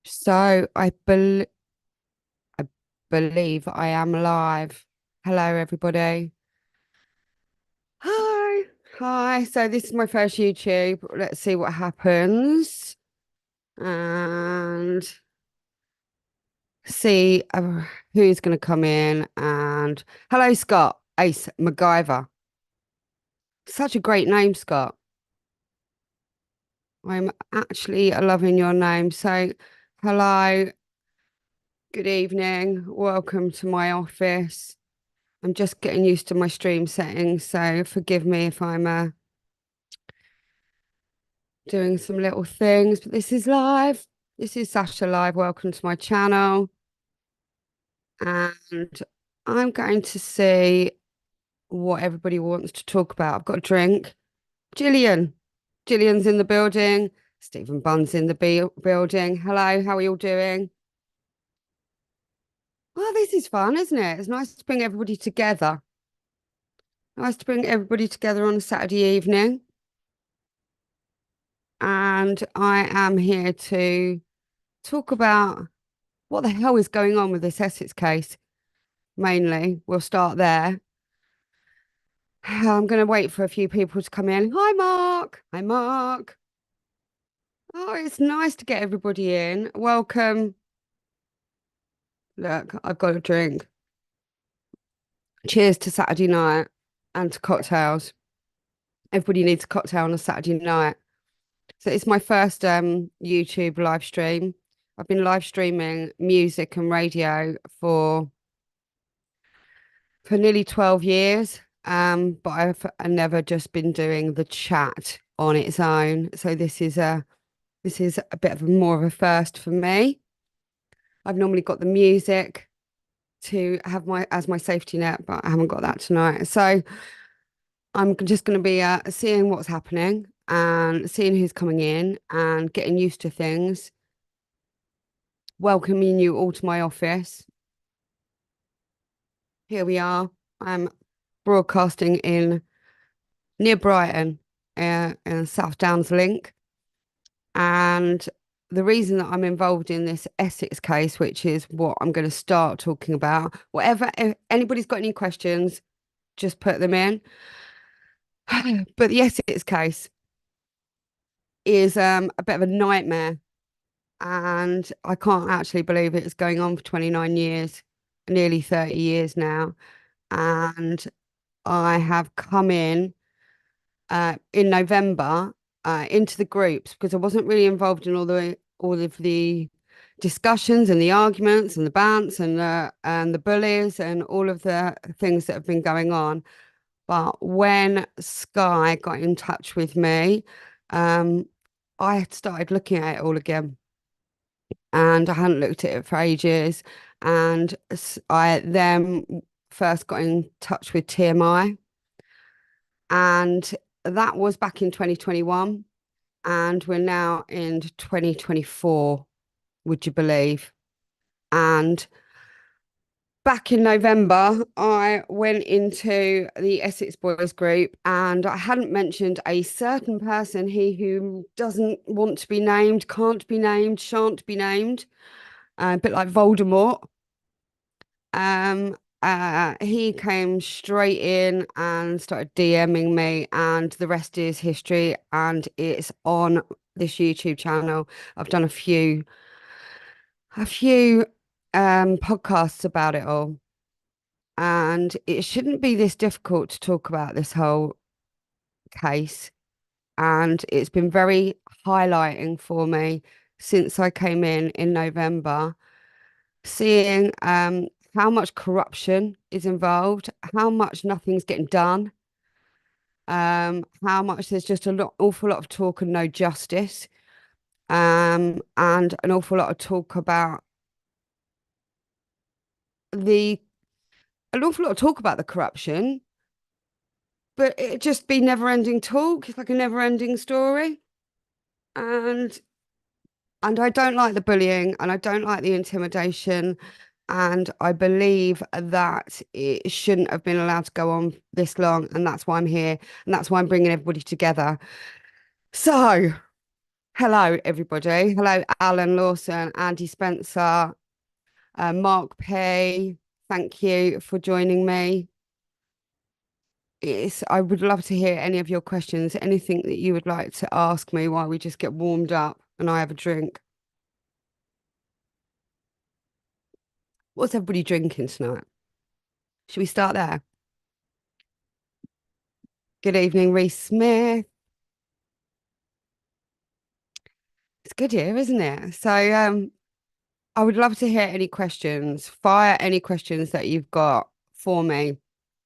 So I believe I am live. Hello, everybody. Hi. Hi. So this is my first YouTube. Let's see what happens and see who's going to come in. And hello, Scott. Ace MacGyver. Such a great name, Scott. I'm actually loving your name. So, hello, good evening. Welcome to my office. I'm just getting used to my stream settings, so forgive me if I'm doing some little things, but this is live. This is Sasha Live. Welcome to my channel. And I'm going to see what everybody wants to talk about. I've got a drink. Gillian. Gillian's in the building. Stephen Bunn's in the building. Hello, how are you all doing? Oh, this is fun, isn't it? It's nice to bring everybody together. Nice to bring everybody together on a Saturday evening. And I am here to talk about what the hell is going on with this Essex case, mainly. We'll start there. I'm going to wait for a few people to come in. Hi, Mark. Hi, Mark. Oh, it's nice to get everybody in. Welcome. Look, I've got a drink. Cheers to Saturday night and to cocktails. Everybody needs a cocktail on a Saturday night. So it's my first YouTube live stream. I've been live streaming music and radio for nearly 12 years. But I've never just been doing the chat on its own. So this is a bit of more of a first for me. I've normally got the music to have my as my safety net, but I haven't got that tonight. So I'm just going to be seeing what's happening and seeing who's coming in and getting used to things. Welcoming you all to my office. Here we are. I'm broadcasting in near Brighton, in South Downs Link. And the reason that I'm involved in this Essex case, which is what I'm going to start talking about, whatever, if anybody's got any questions, just put them in. But the Essex case is a bit of a nightmare. And I can't actually believe it's going on for 29 years, nearly 30 years now. And I have come in November into the groups because I wasn't really involved in all of the discussions and the arguments and the bants and the bullies and all of the things that have been going on. But when Sky got in touch with me, um, I had started looking at it all again, and I hadn't looked at it for ages. And I then first got in touch with TMI, and that was back in 2021, and we're now in 2024, would you believe? And back in November, I went into the Essex Boys group and I hadn't mentioned a certain person, he who doesn't want to be named, can't be named, shan't be named, a bit like Voldemort. He came straight in and started DMing me, and the rest is history. And it's on this YouTube channel. I've done a few podcasts about it all, and it shouldn't be this difficult to talk about this whole case. And it's been very highlighting for me since I came in November, seeing how much corruption is involved, how much nothing's getting done, how much there's just awful lot of talk and no justice, and an awful lot of talk about the an awful lot of talk about the corruption, but it just be never-ending talk. It's like a never-ending story, and I don't like the bullying and I don't like the intimidation. And I believe that it shouldn't have been allowed to go on this long. And that's why I'm here. And that's why I'm bringing everybody together. So Hello, everybody. Hello, Alan Lawson, Andy Spencer, Mark P. Thank you for joining me. I would love to hear any of your questions, anything that you would like to ask me while we just get warmed up and I have a drink. What's everybody drinking tonight? Should we start there? Good evening, Reese Smith. It's good here, isn't it? I would love to hear any questions. Fire any questions that you've got for me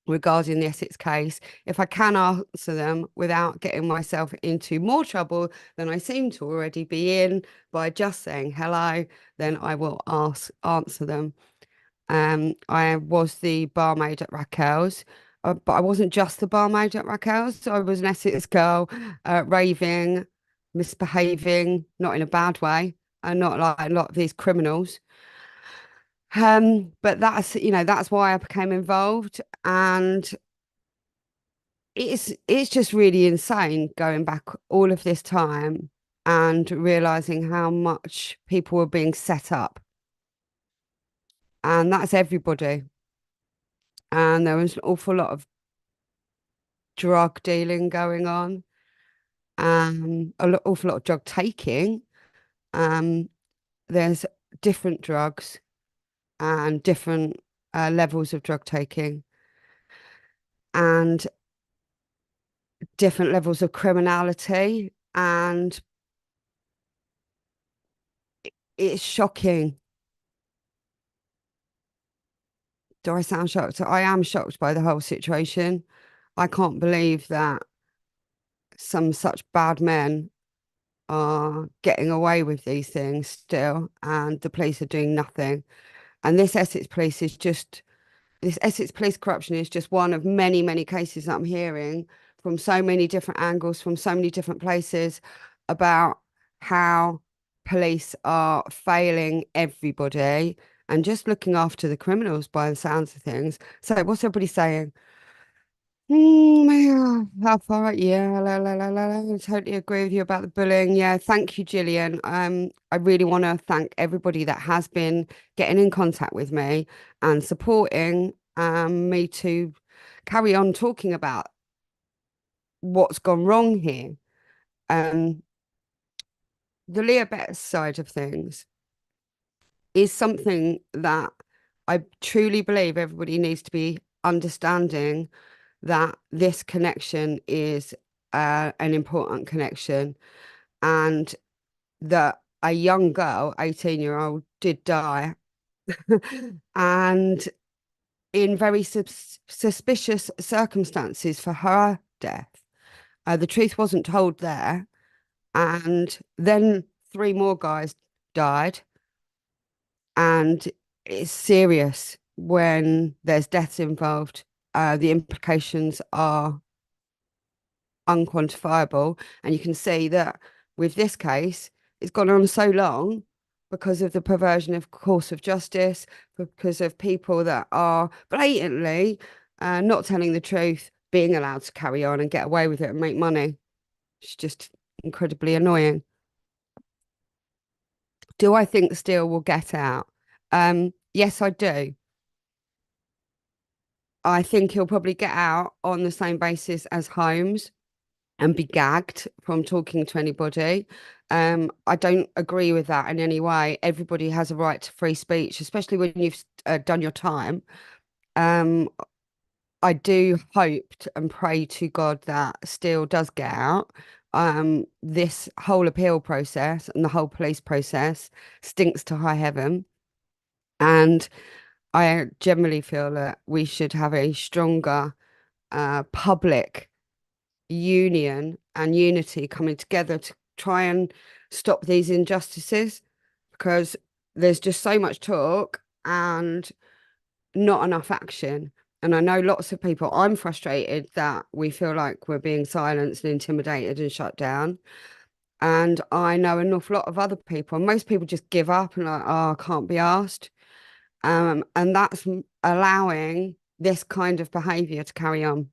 regarding the Essex case. If I can answer them without getting myself into more trouble than I seem to already be in by just saying hello, then I will answer them. I was the barmaid at Raquel's, but I wasn't just the barmaid at Raquel's. I was an Essex girl, raving, misbehaving, not in a bad way, and not like a lot of these criminals. But that's why I became involved, and it's just really insane going back all of this time and realizing how much people were being set up, and that's everybody. And there was an awful lot of drug dealing going on, awful lot of drug taking. Um, there's different drugs and different levels of drug taking and different levels of criminality, and it's shocking. Do I sound shocked? I am shocked by the whole situation. I can't believe that some such bad men are getting away with these things still, and the police are doing nothing. And this Essex police corruption is just one of many, many cases that I'm hearing from so many different angles, from so many different places about how police are failing everybody and just looking after the criminals by the sounds of things. So what's everybody saying? Yeah, how far? Yeah, I totally agree with you about the bullying. Yeah, thank you, Gillian. I really want to thank everybody that has been getting in contact with me and supporting me to carry on talking about what's gone wrong here. Um, the Leah Betts side of things is something that I truly believe everybody needs to be understanding, that this connection is an important connection, and that a young girl, 18-year-old, did die and in very suspicious circumstances for her death. The truth wasn't told there. And then three more guys died. And it's serious when there's deaths involved. The implications are unquantifiable. And you can see that with this case, it's gone on so long because of the perversion of course of justice, because of people that are blatantly not telling the truth, being allowed to carry on and get away with it and make money. It's just incredibly annoying. Do I think Steele will get out? Yes, I do. I think he'll probably get out on the same basis as Holmes and be gagged from talking to anybody. I don't agree with that in any way. Everybody has a right to free speech, especially when you've done your time. Um, I do hope and pray to God that Steele does get out. This whole appeal process and the whole police process stinks to high heaven. And I generally feel that we should have a stronger public union and unity coming together to try and stop these injustices, because there's just so much talk and not enough action. And I know lots of people, I'm frustrated that we feel like we're being silenced and intimidated and shut down. And I know an awful lot of other people, and most people just give up and like, oh, I can't be asked. And that's allowing this kind of behavior to carry on.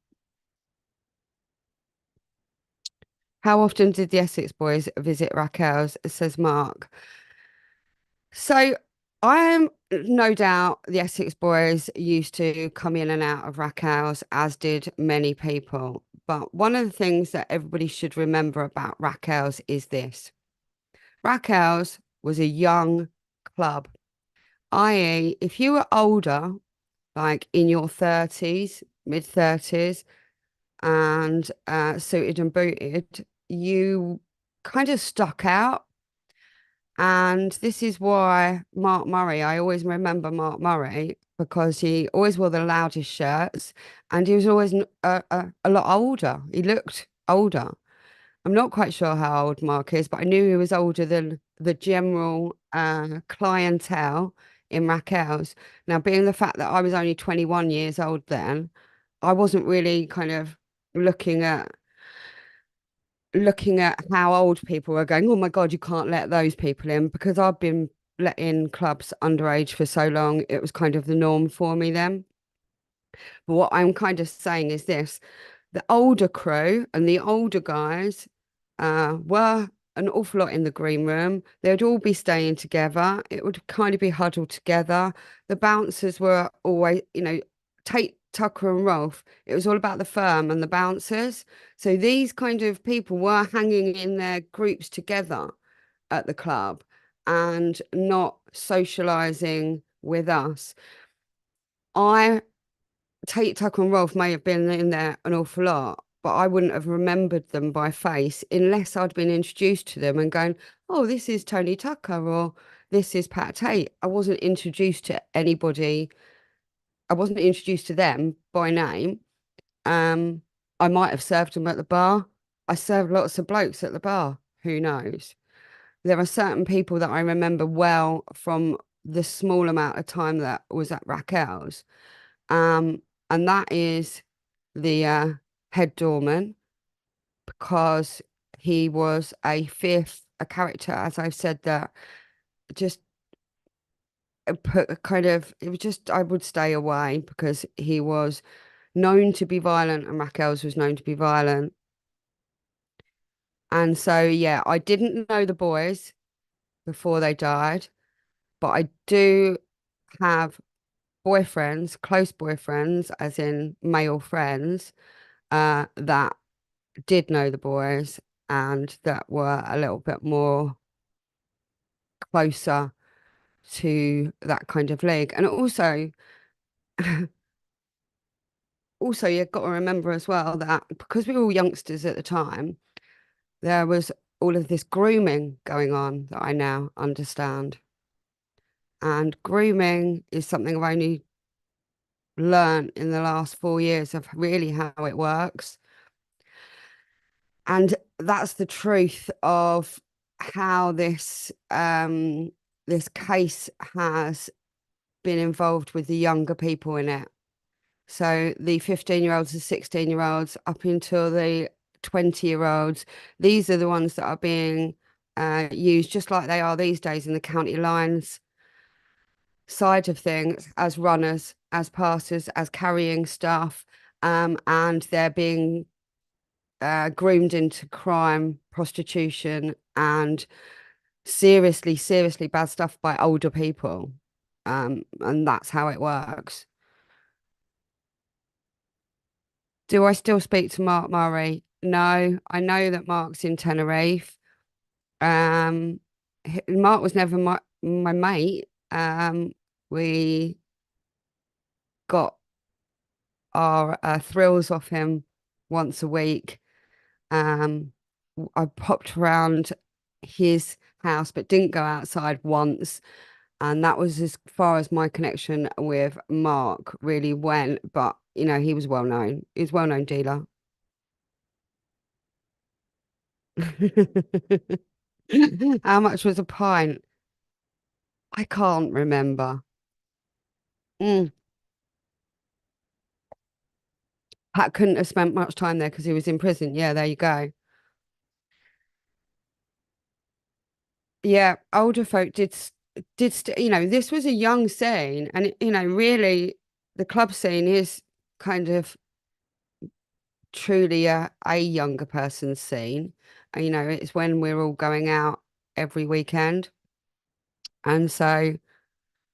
How often did the Essex boys visit Raquel's? Says Mark. So I am no doubt the Essex boys used to come in and out of Raquel's, as did many people. But one of the things that everybody should remember about Raquel's is this. Raquel's was a young club, i.e., if you were older, like in your 30s, mid 30s, and suited and booted, you kind of stuck out. And this is why Mark Murray, I always remember Mark Murray because he always wore the loudest shirts and he was always a lot older. He looked older. I'm not quite sure how old Mark is, but I knew he was older than the general clientele in Raquel's. Now, being the fact that I was only 21 years old then, I wasn't really kind of looking at how old people were going, oh my God, you can't let those people in because I've been let in clubs underage for so long. It was kind of the norm for me then. But what I'm kind of saying is this, the older crew and the older guys were an awful lot in the green room. They would all be staying together. It would kind of be huddled together. The bouncers were always, Tate, Tucker, and Rolf. It was all about the firm and the bouncers. So these kind of people were hanging in their groups together at the club and not socializing with us. I Tate, Tucker, and Rolf may have been in there an awful lot, but I wouldn't have remembered them by face unless I'd been introduced to them and going, oh, this is Tony Tucker or this is Pat Tate. I wasn't introduced to anybody. I wasn't introduced to them by name. Um, I might have served them at the bar. I served lots of blokes at the bar. Who knows? There are certain people that I remember well from the small amount of time that was at Raquel's. Um, and that is the head doorman because he was a character, as I've said, that just put a kind of, it was just, I would stay away because he was known to be violent and Raquel's was known to be violent. And so, yeah, I didn't know the boys before they died, but I do have boyfriends, close boyfriends, as in male friends, that did know the boys and that were a little bit more closer to that kind of league. And also, you've got to remember as well that because we were all youngsters at the time, there was all of this grooming going on that I now understand. And grooming is something I've only learned in the last 4 years of really how it works. And that's the truth of how this case has been involved with the younger people in it. So the 15-year-olds, the 16-year-olds, up until the 20-year-olds, these are the ones that are being used just like they are these days in the county lines side of things as runners, as passers, as carrying stuff, and they're being groomed into crime, prostitution, and seriously, seriously bad stuff by older people. And that's how it works. Do I still speak to Mark Murray? No, I know that Mark's in Tenerife. Um, Mark was never my mate. We got our thrills off him once a week. Um, I popped around his house, but didn't go outside once. And that was as far as my connection with Mark really went. But, he was well known. He was a well-known dealer. How much was a pint? I can't remember. Mm. Pat couldn't have spent much time there because he was in prison. Yeah, there you go. Yeah, older folk this was a young scene, and really, the club scene is kind of truly a younger person's scene. You know, it's when we're all going out every weekend. And so,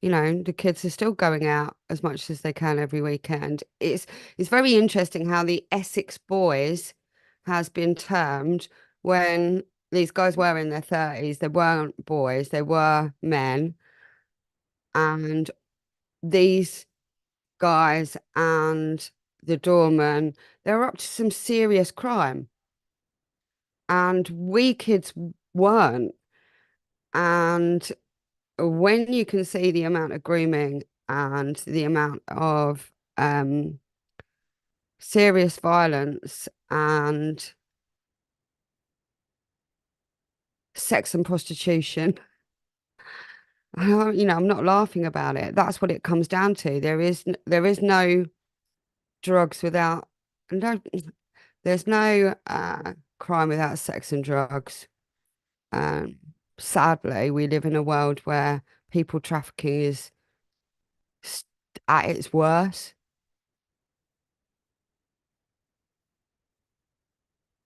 you know, the kids are still going out as much as they can every weekend. It's very interesting how the Essex boys has been termed when these guys were in their 30s. They weren't boys, they were men. And these guys and the doorman, they were up to some serious crime. And we kids weren't. And when you can see the amount of grooming and the amount of serious violence and sex and prostitution, you know, I'm not laughing about it. That's what it comes down to. There is no drugs without no there's no crime without sex and drugs. Um, Sadly, we live in a world where people trafficking is at its worst.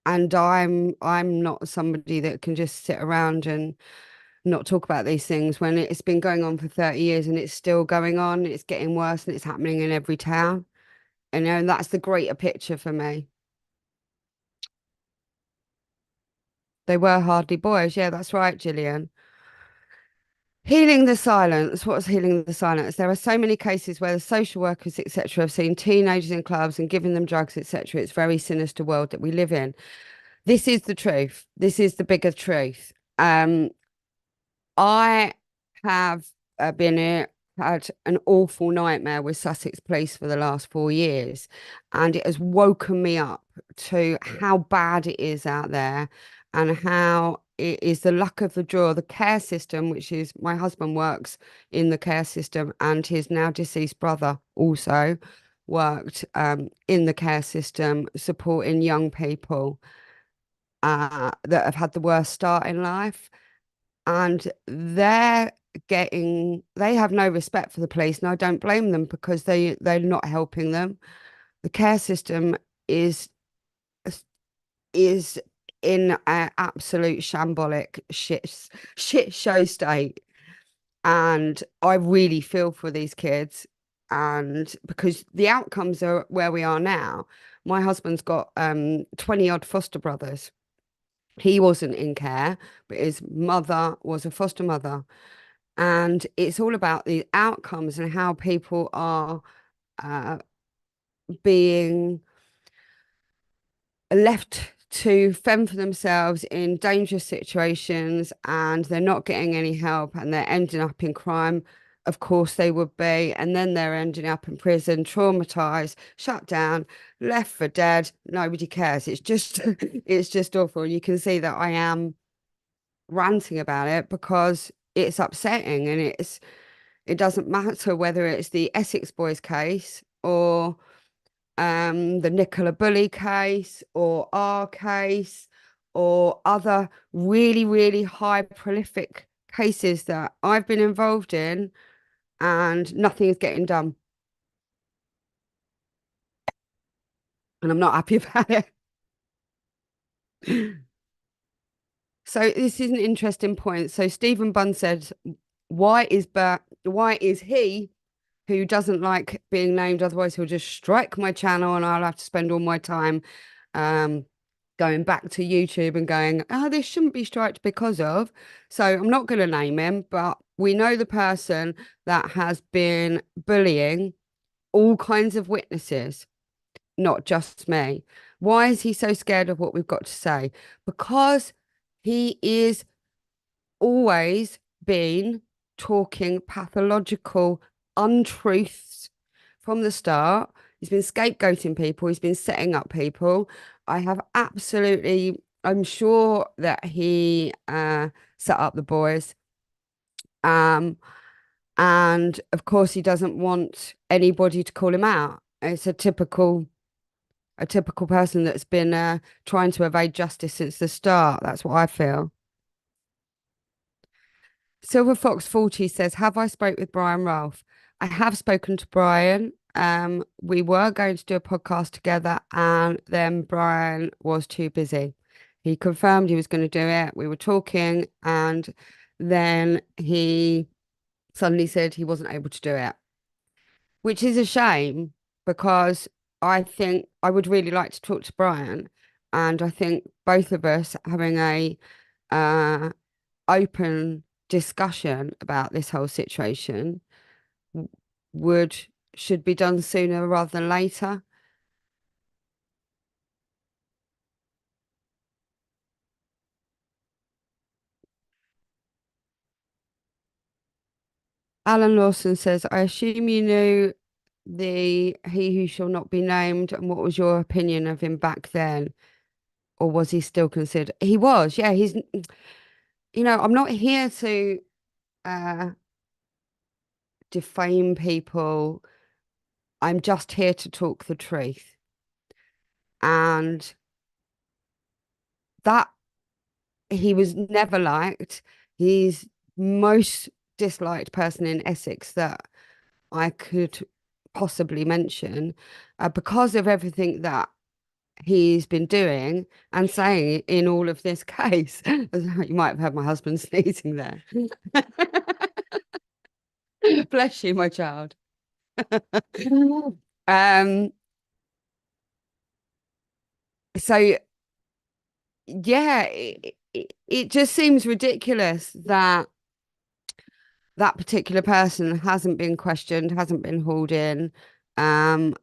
And I'm not somebody that can just sit around and not talk about these things when it's been going on for 30 years and it's still going on. It's getting worse and it's happening in every town. And, you know, and that's the greater picture for me. They were hardly boys. Yeah, that's right, Gillian. Healing the silence. What's healing the silence? There are so many cases where the social workers, etc., have seen teenagers in clubs and given them drugs, etc. It's a very sinister world that we live in. This is the truth. This is the bigger truth. I have had an awful nightmare with Sussex Police for the last 4 years, and it has woken me up to how bad it is out there and how it is the luck of the draw. The care system, which is my husband works in the care system, and his now deceased brother also worked in the care system, supporting young people that have had the worst start in life, and they have no respect for the police, and I don't blame them because they're not helping them. The care system is is in an absolute shambolic shit show state, and I really feel for these kids, and because the outcomes are where we are now. My husband's got 20 odd foster brothers. He wasn't in care, but his mother was a foster mother. And it's all about the outcomes and how people are uh, being left to fend for themselves in dangerous situations, and they're not getting any help and they're ending up in crime. Of course, they would be. And then they're ending up in prison, traumatized, shut down, left for dead. Nobody cares. It's just, it's just awful. You can see that I am ranting about it because it's upsetting, and it doesn't matter whether it's the Essex Boys case or the Nicola Bully case or our case or other really, really high prolific cases that I've been involved in, and nothing is getting done. And I'm not happy about it. So this is an interesting point. So Stephen Bunn said, why is he, who doesn't like being named, otherwise he'll just strike my channel and I'll have to spend all my time um, going back to YouTube and going, oh, this shouldn't be striked because of. So I'm not going to name him, but we know the person that has been bullying all kinds of witnesses, not just me. Why is he so scared of what we've got to say? Because he is always been talking pathological untruths from the start. He's been scapegoating people, he's been setting up people. I have absolutely, I'm sure that he set up the boys. Um, and of course he doesn't want anybody to call him out. It's a typical person that's been trying to evade justice since the start. That's what I feel. Silver Fox 40 says, have I spoke with Brian Ralph? I have spoken to Brian. We were going to do a podcast together, and then Brian was too busy. He confirmed he was going to do it. We were talking, and then he suddenly said he wasn't able to do it, which is a shame because I think I would really like to talk to Brian, and I think both of us having a uh, open discussion about this whole situation would should be done sooner rather than later. Alan Lawson says, I assume you knew the He Who Shall Not Be Named, and what was your opinion of him back then? Or was he still considered? He was, yeah. I'm not here to uh defame people. I'm just here to talk the truth. And that he was never liked. He's most disliked person in Essex that I could possibly mention because of everything that he's been doing and saying in all of this case. You might have heard my husband sneezing there. Bless you, my child. Um, so yeah, it just seems ridiculous that that particular person hasn't been questioned, hasn't been hauled in, and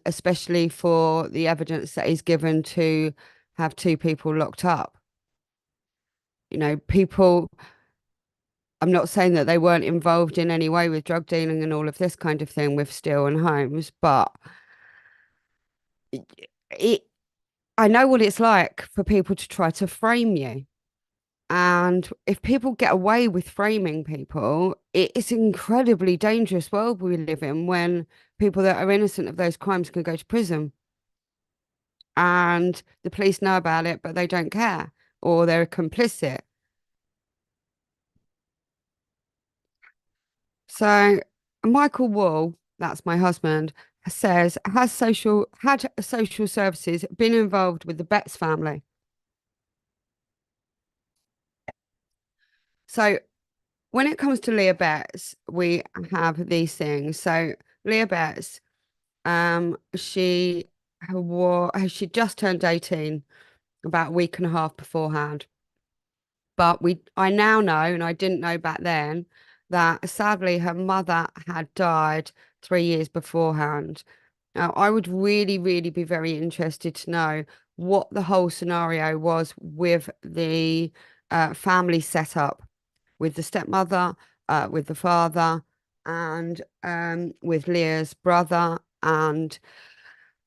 especially for the evidence that he's given to have two people locked up. People, I'm not saying that they weren't involved in any way with drug dealing and all of this kind of thing with Steele and Holmes, but it, I know what it's like for people to try to frame you. And if people get away with framing people, it's an incredibly dangerous world we live in when people that are innocent of those crimes can go to prison and the police know about it, but they don't care or they're complicit. So Michael Wall, that's my husband, says, had social services been involved with the Betts family? So when it comes to Leah Betts, we have these things. So Leah Betts, she just turned 18 about a week and a half beforehand. But I now know, and I didn't know back then, that sadly her mother had died 3 years beforehand. Now, I would really, really be very interested to know what the whole scenario was with the family setup, with the stepmother, with the father, and with Leah's brother, and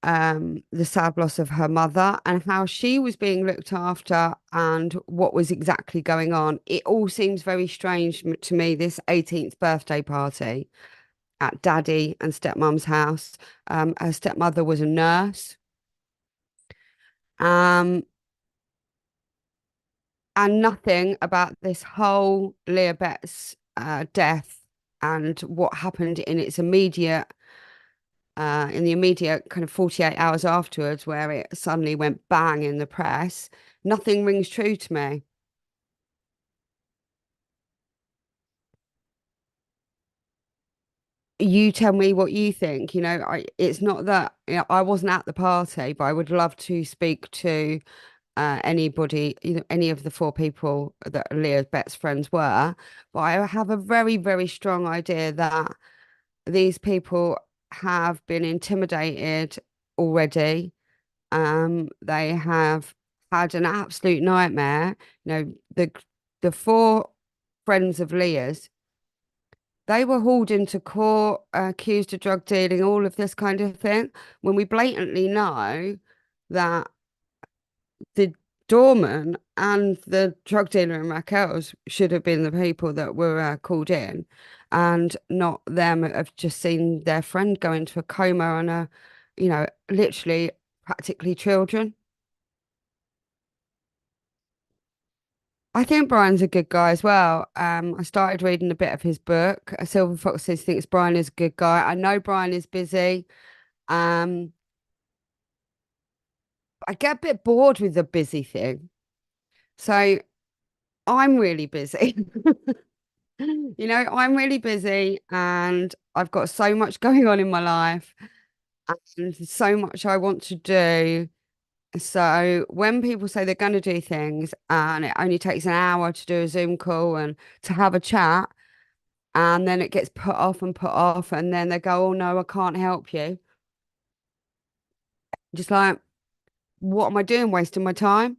the sad loss of her mother and how she was being looked after and what was exactly going on. It all seems very strange to me, this 18th birthday party at daddy and stepmom's house. Her stepmother was a nurse. Um, and nothing about this whole Leah Betts death and what happened in the immediate kind of 48 hours afterwards, where it suddenly went bang in the press, nothing rings true to me. You tell me what you think. It's not that I wasn't at the party, but I would love to speak to anybody, any of the four people that Leah's best friends were. But I have a very, very strong idea that these people have been intimidated already. They have had an absolute nightmare. The four friends of Leah's, they were hauled into court, accused of drug dealing, all of this kind of thing, when we blatantly know that the doorman and the drug dealer in Raquel's should have been the people that were called in, and not them have just seen their friend go into a coma on literally practically children. I think Brian's a good guy as well. I started reading a bit of his book. Silver Foxes thinks Brian is a good guy. I know Brian is busy. Um, I get a bit bored with the busy thing. So I'm really busy. I'm really busy and I've got so much going on in my life and so much I want to do. So when people say they're going to do things and it only takes an hour to do a Zoom call and to have a chat, and then it gets put off and put off, and then they go, "Oh no, I can't help you." Just like, what am I doing? Wasting my time?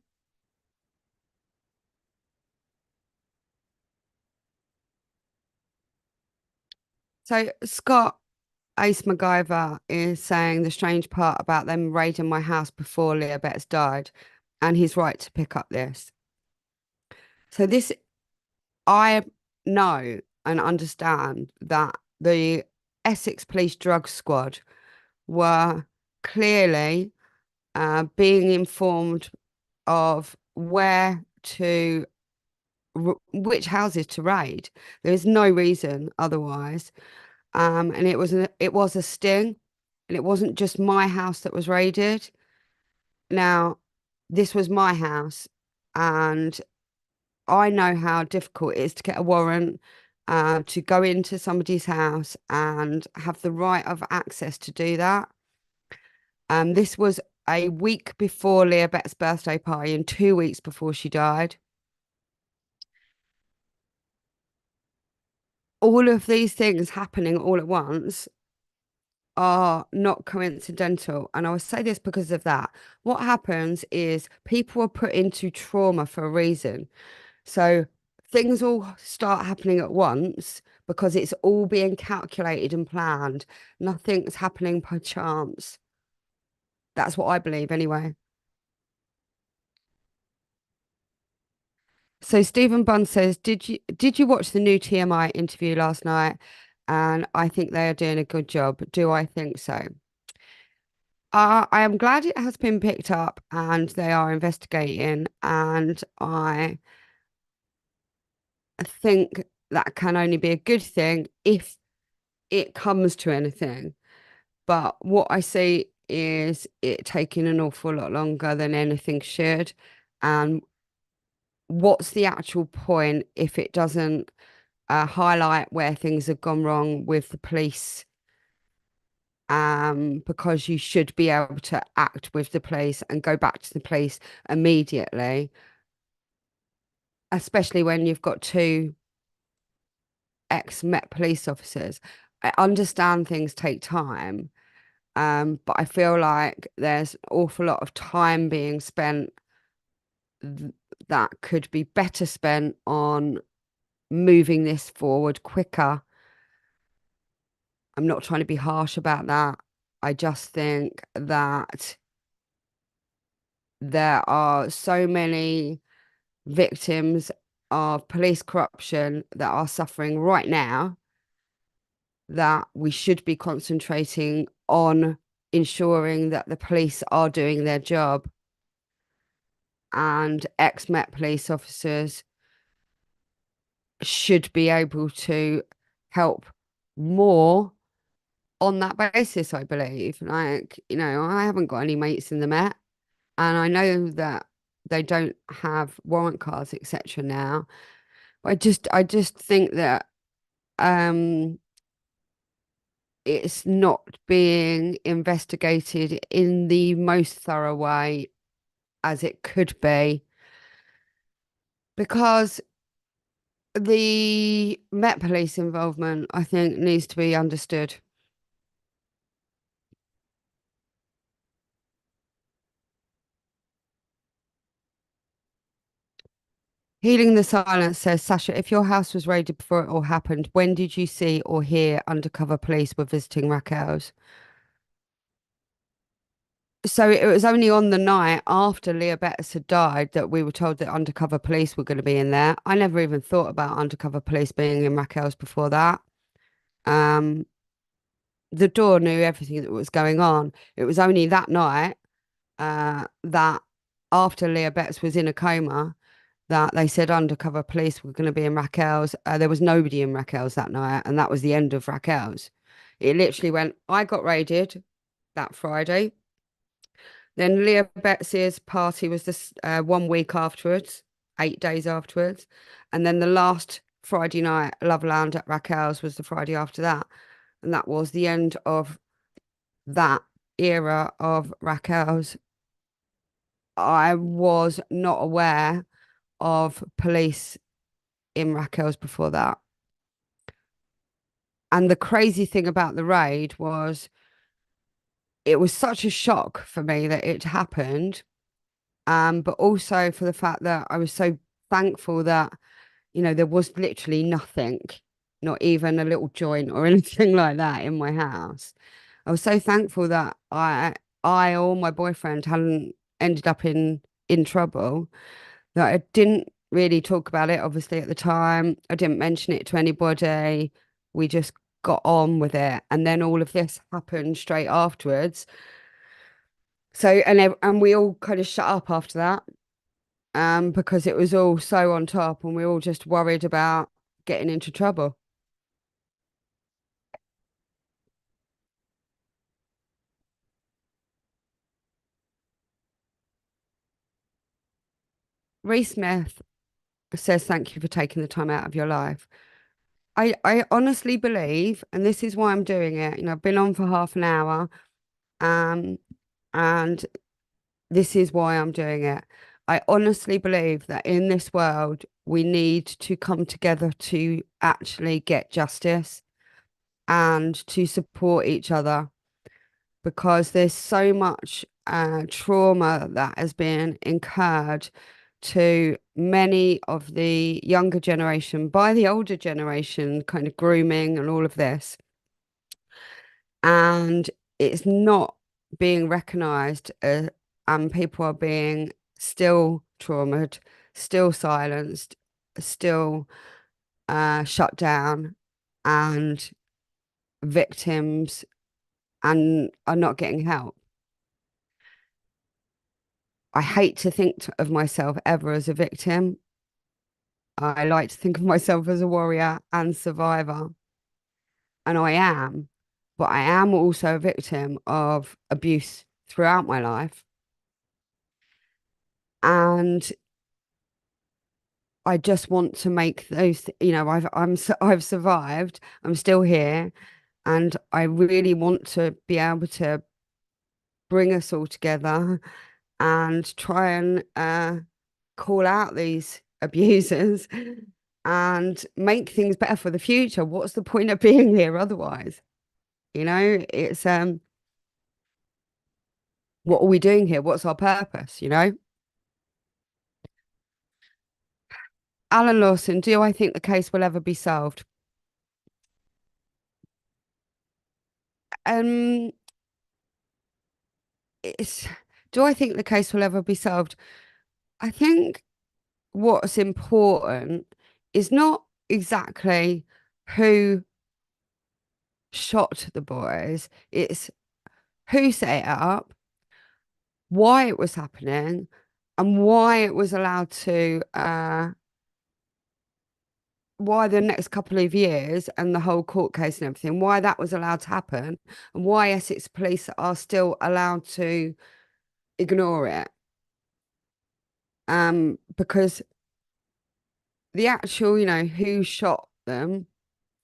So Scott Ace MacGyver is saying the strange part about them raiding my house before Leah Betts died, and he's right to pick up this. So this, I know and understand that the Essex Police Drug Squad were clearly being informed of where to, which houses to raid. There is no reason otherwise. And it was a sting, and it wasn't just my house that was raided. Now, this was my house, and I know how difficult it is to get a warrant, to go into somebody's house and have the right of access to do that. This was a week before Leah Bett's birthday party and 2 weeks before she died. All of these things happening all at once are not coincidental. And I will say this because of that. What happens is people are put into trauma for a reason. So things all start happening at once because it's all being calculated and planned. Nothing's happening by chance. That's what I believe anyway. So Stephen Bunn says, did you watch the new TMI interview last night? And I think they are doing a good job. Do I think so? I am glad it has been picked up and they are investigating, and I think that can only be a good thing if it comes to anything. But what I see is it taking an awful lot longer than anything should. And what's the actual point if it doesn't highlight where things have gone wrong with the police? Because you should be able to act with the police and go back to the police immediately, especially when you've got two ex-Met police officers. I understand things take time, but I feel like there's an awful lot of time being spent th that could be better spent on moving this forward quicker. I'm not trying to be harsh about that. I just think that there are so many victims of police corruption that are suffering right now that we should be concentrating on ensuring that the police are doing their job, and ex-Met police officers should be able to help more on that basis, I believe. Like, I haven't got any mates in the Met, and I know that they don't have warrant cards, etc. now. But I just think that um it's not being investigated in the most thorough way as it could be, because the Met Police involvement, I think, needs to be understood. Healing the Silence says, Sasha, if your house was raided before it all happened, when did you see or hear undercover police were visiting Raquel's? So it was only on the night after Leah Bettis had died that we were told that undercover police were going to be in there. I never even thought about undercover police being in Raquel's before that. Um, the door knew everything that was going on. It was only that night, that after Leah Betts was in a coma, that they said undercover police were going to be in Raquel's. There was nobody in Raquel's that night, and that was the end of Raquel's. It literally went, I got raided that Friday. Then Leah Betts's party was this 1 week afterwards. 8 days afterwards. And then the last Friday night, Loveland at Raquel's was the Friday after that. And that was the end of that era of Raquel's. I was not aware of police in Raquel's before that. And the crazy thing about the raid was it was such a shock for me that it happened. But also for the fact that I was so thankful that, there was literally nothing, not even a little joint or anything like that in my house. I was so thankful that I or my boyfriend hadn't ended up in trouble, that I didn't really talk about it, obviously, at the time. I didn't mention it to anybody. We just got on with it. And then all of this happened straight afterwards. So, and we all kind of shut up after that, because it was all so on top and we were all just worried about getting into trouble. Reese Smith says, thank you for taking the time out of your life. I honestly believe, and this is why I'm doing it, I've been on for half an hour, um, and this is why I'm doing it. I honestly believe that in this world, we need to come together to actually get justice and to support each other, because there's so much trauma that has been incurred to many of the younger generation by the older generation, kind of grooming and all of this. And it's not being recognized, and people are being still traumatized, still silenced, still shut down, and victims and are not getting help. I hate to think of myself ever as a victim. I like to think of myself as a warrior and survivor, and I am, but I am also a victim of abuse throughout my life. And I just want to make those, I've survived. I'm still here, and I really want to be able to bring us all together and try and call out these abusers and make things better for the future. What's the point of being here otherwise? It's what are we doing here? What's our purpose? Alan Lawson, do I think the case will ever be solved? Um, it's do I think the case will ever be solved? I think what's important is not exactly who shot the boys, it's who set it up, why it was happening, and why it was allowed to why the next couple of years and the whole court case and everything, why that was allowed to happen, and why Essex police are still allowed to ignore it. Because the actual, who shot them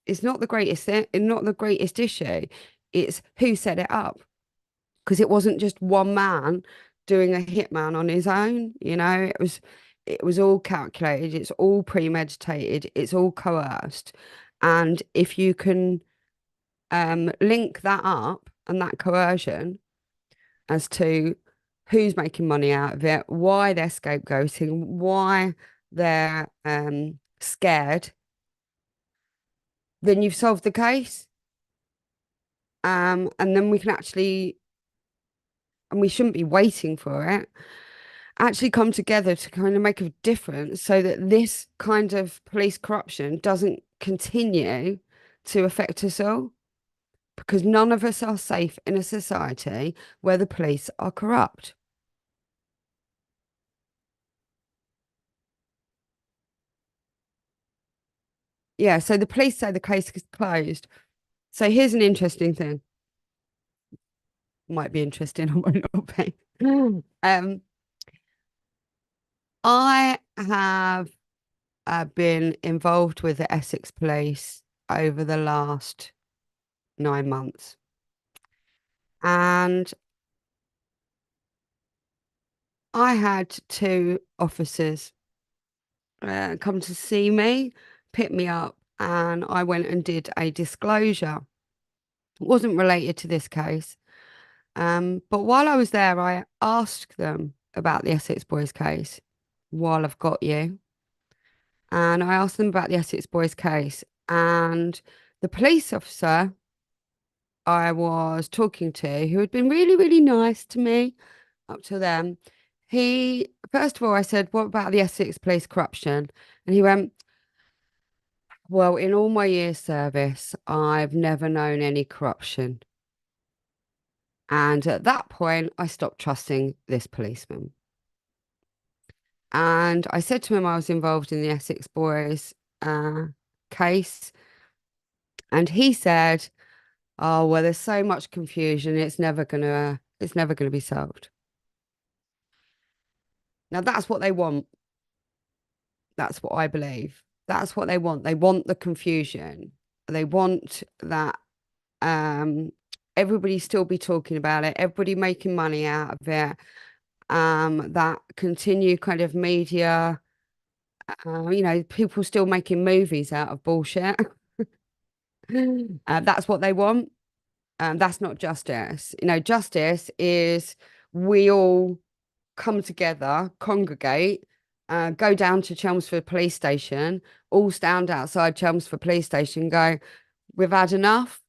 is not the greatest thing, not the greatest issue. It's who set it up. Because it wasn't just one man doing a hitman on his own, it was all calculated, it's all premeditated, it's all coerced. And if you can link that up and that coercion as to who's making money out of it, why they're scapegoating, why they're scared, then you've solved the case. And then we can actually, and we shouldn't be waiting for it, actually come together to kind of make a difference so that this kind of police corruption doesn't continue to affect us all, because none of us are safe in a society where the police are corrupt. Yeah, so the police say the case is closed. So here's an interesting thing. Might be interesting or might not be. Um, I have been involved with the Essex Police over the last 9 months. And I had two officers come to see me, pick me up, and I went and did a disclosure. It wasn't related to this case. But while I was there, I asked them about the Essex Boys case while I've got you. And I asked them about the Essex Boys case. And the police officer I was talking to, who had been really, really nice to me up to then, first of all, I said, "What about the Essex police corruption?" And he went, "Well, in all my years' service, I've never known any corruption." And at that point, I stopped trusting this policeman. And I said to him I was involved in the Essex Boys case. And he said, "Oh, well, there's so much confusion, it's never gonna be solved." Now that's what they want. That's what I believe. That's what they want. They want the confusion. They want that um everybody still be talking about it, everybody making money out of it, that continue kind of media, people still making movies out of bullshit. That's what they want. That's not justice. Justice is we all come together, congregate, go down to Chelmsford Police Station, all stand outside Chelmsford Police Station, go, "We've had enough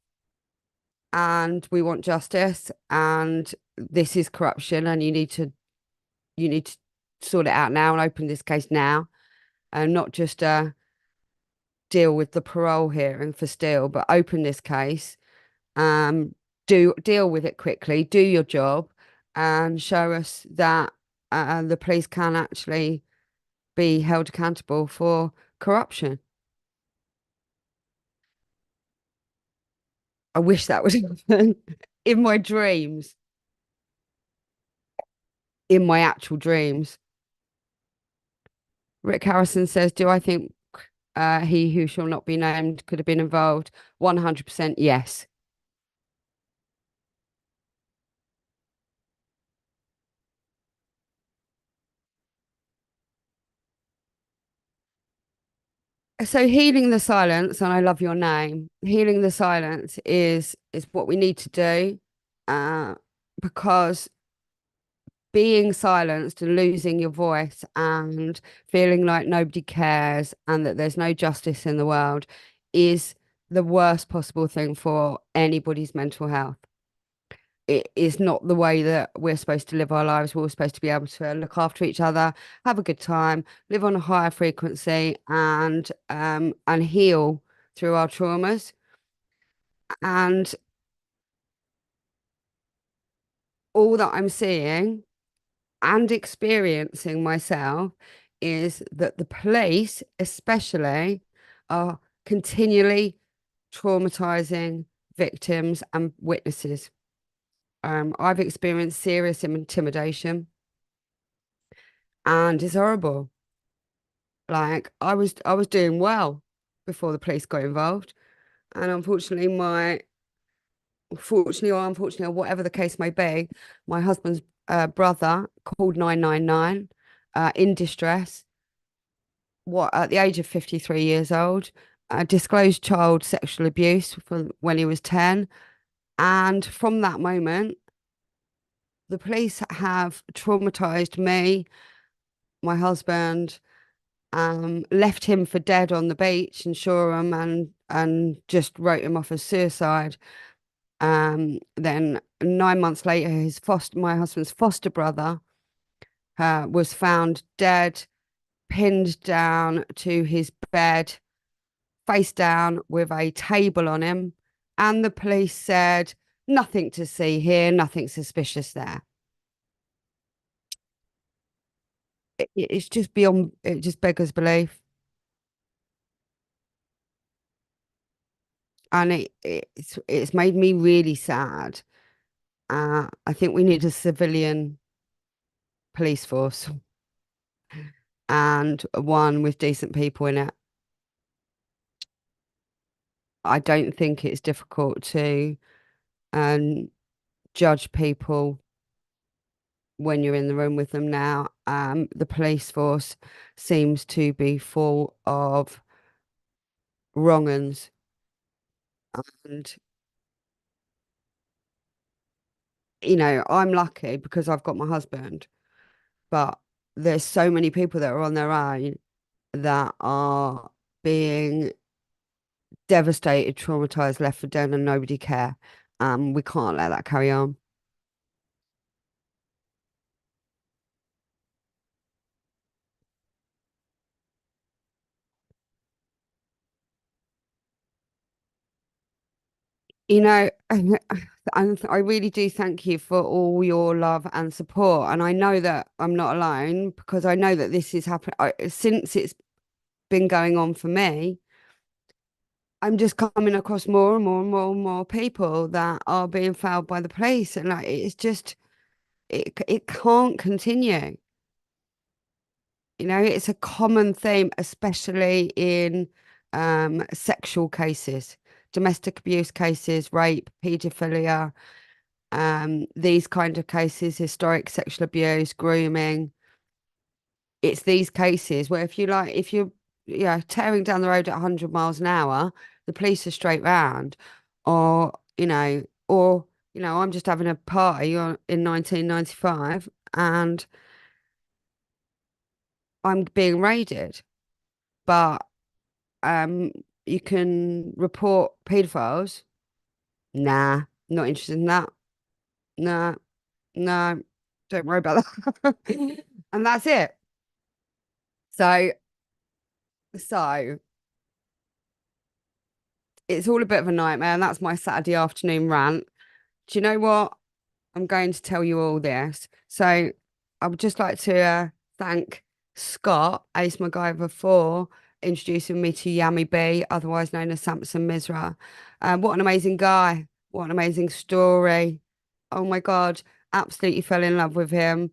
and we want justice, and this is corruption, and you need to sort it out now and open this case now, and not just deal with the parole hearing for Steele, but open this case, do deal with it quickly, do your job, and show us that the police can actually be held accountable for corruption." I wish that would happen in my dreams, in my actual dreams. Rick Harrison says, "Do I think he who shall not be named could have been involved?" 100% yes. So healing the silence, and I love your name. Healing the silence is what we need to do, uh, because being silenced and losing your voice and feeling like nobody cares and that there's no justice in the world is the worst possible thing for anybody's mental health. It is not the way that we're supposed to live our lives. We're all supposed to be able to look after each other, have a good time, live on a higher frequency, and heal through our traumas. And all that I'm seeing and experiencing myself is that the police, especially, are continually traumatizing victims and witnesses. I've experienced serious intimidation, and it's horrible. Like I was doing well before the police got involved, and unfortunately or unfortunately, or whatever the case may be, my husband's brother called 999 in distress. What, at the age of 53 years old, disclosed child sexual abuse from when he was 10, and from that moment, the police have traumatized me, my husband, left him for dead on the beach in Shoreham, and just wrote him off as suicide. Then 9 months later, my husband's foster brother was found dead, pinned down to his bed, face down with a table on him. And the police said, "Nothing to see here, nothing suspicious there." It's just beyond, it just beggars belief. And it's made me really sad. I think we need a civilian police force. and one with decent people in it. I don't think it's difficult to um, judge people when you're in the room with them now. The police force seems to be full of wrong uns. And, I'm lucky because I've got my husband, but there's so many people that are on their own that are being devastated, traumatized, left for dead, and nobody care. We can't let that carry on. You know, and I really do thank you for all your love and support. And I know that I'm not alone because I know that this is happening since it's been going on for me. I'm just coming across more and more and more and more people that are being fouled by the police, and like it's just it can't continue. It's a common theme, especially in sexual cases, domestic abuse cases, rape, paedophilia, these kind of cases, historic sexual abuse, grooming. It's these cases where if you're tearing down the road at 100 miles an hour, the police are straight round, or I'm just having a party in 1995 and I'm being raided, but um, you can report paedophiles. Nah, not interested in that. Nah, no, don't worry about that. And that's it. So, so it's all a bit of a nightmare, and that's my Saturday afternoon rant. Do you know what? I'm going to tell you all this. So, I would just like to thank Scott, Ace MacGyver, for introducing me to Yami B, otherwise known as Samson Misra. What an amazing guy. What an amazing story. Oh my God. Absolutely fell in love with him.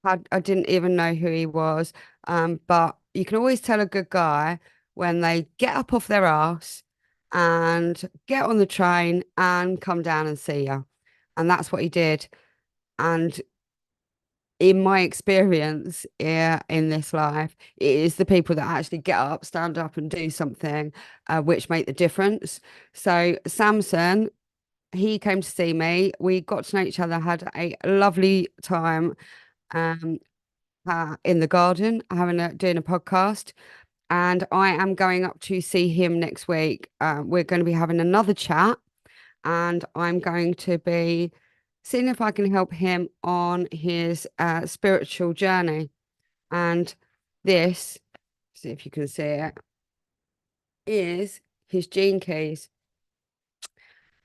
I didn't even know who he was. But you can always tell a good guy when they get up off their ass and get on the train and come down and see you. And that's what he did. And in my experience in this life, it is the people that actually get up, stand up, and do something, which make the difference. So Samson, he came to see me. We got to know each other, had a lovely time. Um, in the garden, doing a podcast, and I am going up to see him next week. We're going to be having another chat, and I'm going to be seeing if I can help him on his spiritual journey. And this, see if you can see it, is his gene keys.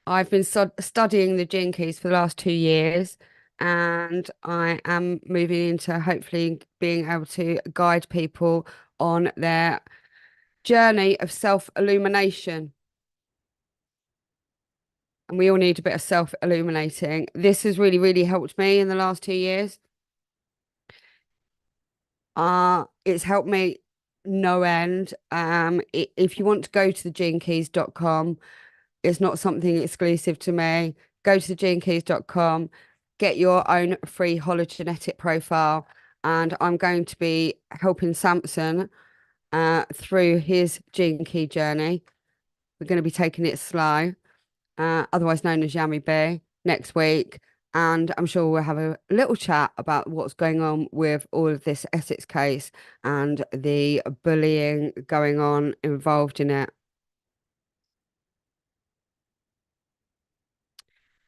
I've been studying the gene keys for the last 2 years, and I am moving into hopefully being able to guide people on their journey of self-illumination. And we all need a bit of self-illuminating. This has really, really helped me in the last 2 years. It's helped me no end. If you want to go to the genekeys.com, it's not something exclusive to me. Go to the genekeys.com, get your own free hologenetic profile, and I'm going to be helping Samson through his gene key journey. We're going to be taking it slow, otherwise known as Yummy Bee, next week. And I'm sure we'll have a little chat about what's going on with all of this Essex case and the bullying going on involved in it.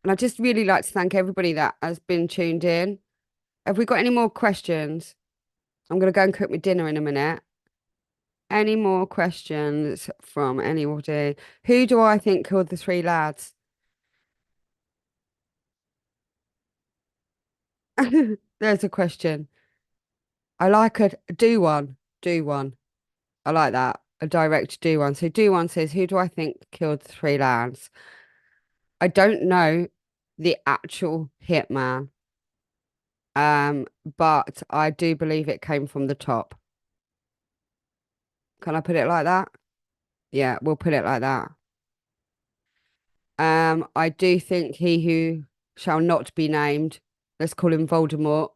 And I just really like to thank everybody that has been tuned in. Have we got any more questions? I'm going to go and cook my dinner in a minute. Any more questions from anybody? Who do I think killed the three lads? There's a question. I like a do one, do one. I like that. A direct do one. So do one says, who do I think killed the three lads? I don't know the actual hitman, but I do believe it came from the top. Can I put it like that? Yeah, we'll put it like that. I do think he who shall not be named, let's call him Voldemort.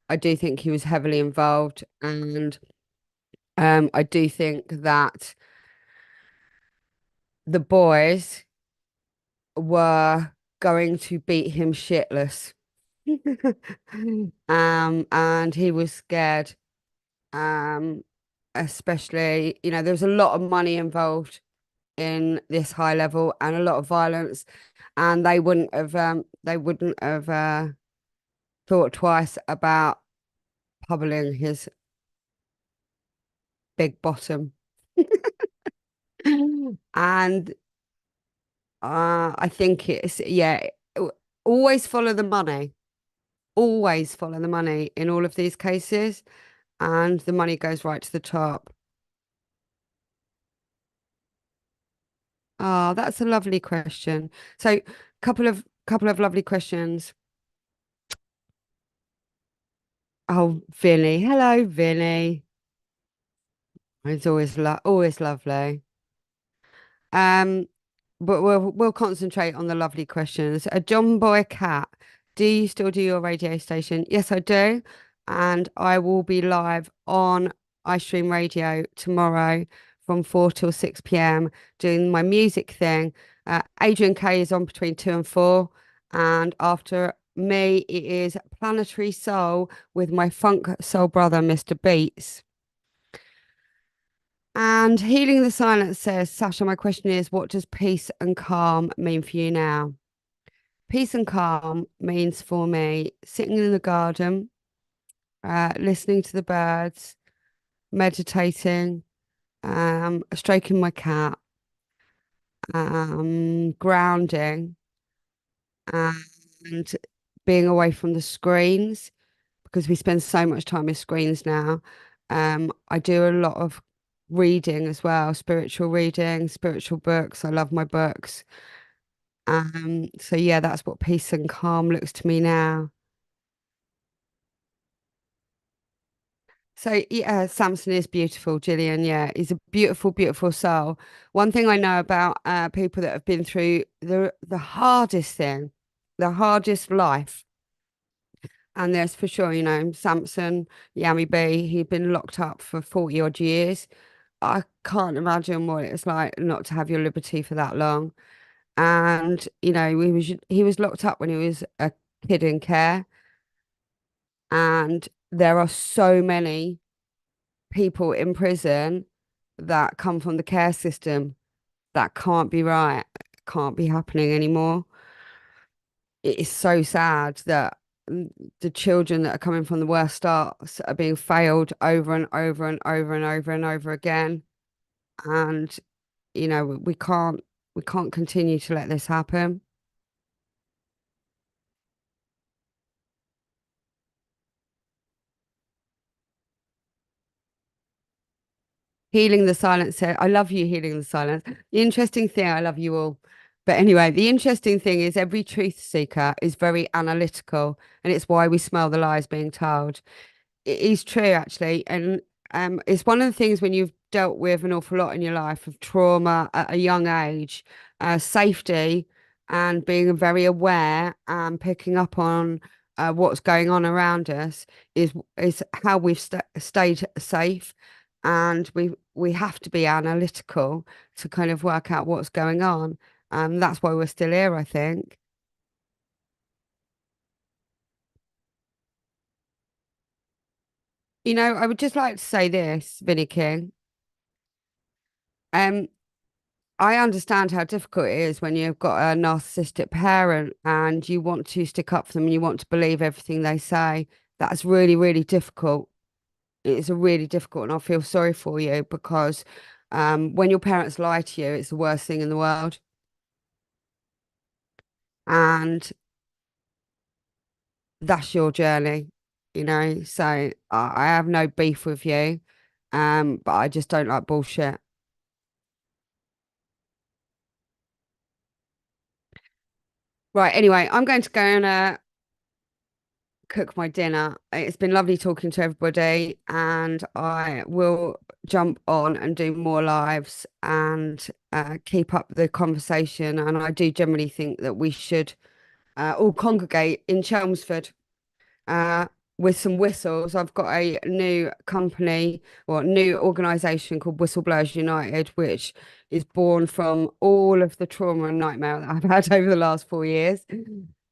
I do think he was heavily involved, and I do think that the boys were going to beat him shitless. And he was scared. Um, Especially, there was a lot of money involved in this high level and a lot of violence, and they wouldn't have thought twice about pummeling his big bottom. And I think it's yeah, always follow the money. Always follow the money in all of these cases, and the money goes right to the top. Oh, that's a lovely question. So, couple of lovely questions. Oh, Vinny. Hello, Vinny. It's always lovely. Um, but we'll concentrate on the lovely questions. A John Boy Cat. Do you still do your radio station? Yes, I do. And I will be live on iStream Radio tomorrow from 4 till 6 p.m. doing my music thing. Adrian K is on between 2 and 4. And after me, it is Planetary Soul with my funk soul brother, Mr. Beats. And Healing the Silence says, Sasha, my question is, what does peace and calm mean for you now? Peace and calm means for me sitting in the garden, listening to the birds, meditating, stroking my cat, grounding, and being away from the screens because we spend so much time with screens now. I do a lot of reading as well, spiritual reading, spiritual books. I love my books. So yeah, that's what peace and calm looks to me now. So yeah, Samson is beautiful, Gillian. Yeah, he's a beautiful, beautiful soul. One thing I know about people that have been through the hardest thing, the hardest life, and there's for sure, Samson, Yami B, he'd been locked up for 40 odd years. I can't imagine what it's like not to have your liberty for that long. And he was locked up when he was a kid in care, and there are so many people in prison that come from the care system that can't be right, can't be happening anymore. It is so sad that the children that are coming from the worst starts are being failed over and over and over and over and over again. And we can't continue to let this happen. Healing the silence said, I love you, healing the silence. The interesting thing, I love you all. But anyway, the interesting thing is every truth seeker is very analytical, and it's why we smell the lies being told. It is true, actually. And it's one of the things when you've dealt with an awful lot in your life of trauma at a young age, safety and being very aware and picking up on what's going on around us is how we've stayed safe. And we have to be analytical to kind of work out what's going on. That's why we're still here, I think. I would just like to say this, Vinnie King. Um, I understand how difficult it is when you've got a narcissistic parent and you want to stick up for them and you want to believe everything they say. That's really, really difficult. It's a really difficult, and I feel sorry for you because when your parents lie to you, it's the worst thing in the world. And that's your journey. So I have no beef with you, but I just don't like bullshit. Right. Anyway, I'm going to go and cook my dinner. It's been lovely talking to everybody, and I will jump on and do more lives and keep up the conversation. And I do generally think that we should all congregate in Chelmsford uh, with some whistles. I've got a new company or new organisation called Whistleblowers United, which is born from all of the trauma and nightmare that I've had over the last 4 years.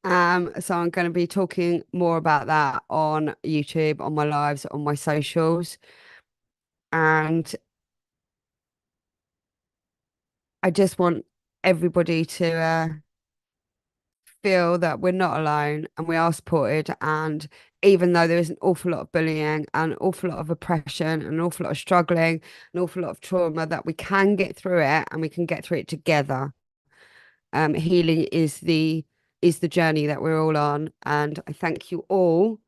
So I'm going to be talking more about that on YouTube, on my lives, on my socials. And I just want everybody to feel that we're not alone and we are supported. And even though there is an awful lot of bullying, an awful lot of oppression, an awful lot of struggling, an awful lot of trauma, that we can get through it and we can get through it together. Healing is the journey that we're all on. And I thank you all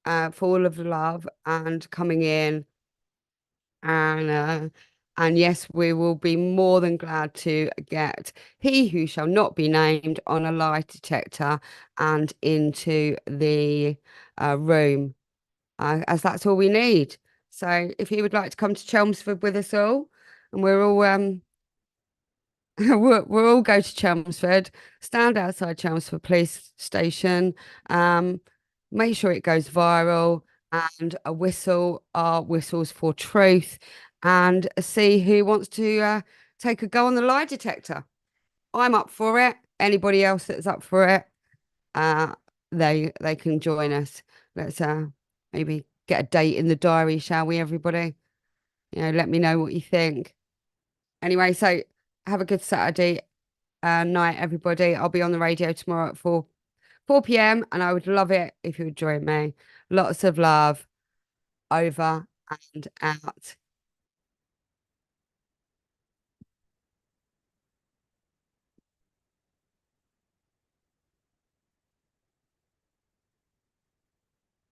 for all of the love and coming in and yes, we will be more than glad to get he who shall not be named on a lie detector and into the room, as that's all we need. So if he would like to come to Chelmsford with us all, and we're all we'll all go to Chelmsford, stand outside Chelmsford Police Station, um, make sure it goes viral, and a whistle our whistles for truth, and see who wants to take a go on the lie detector. I'm up for it. Anybody else that's up for it, uh, they can join us. Let's maybe get a date in the diary, shall we, everybody? Let me know what you think. Anyway, so have a good Saturday night, everybody. I'll be on the radio tomorrow at 4 p.m. and I would love it if you would join me. Lots of love. Over and out.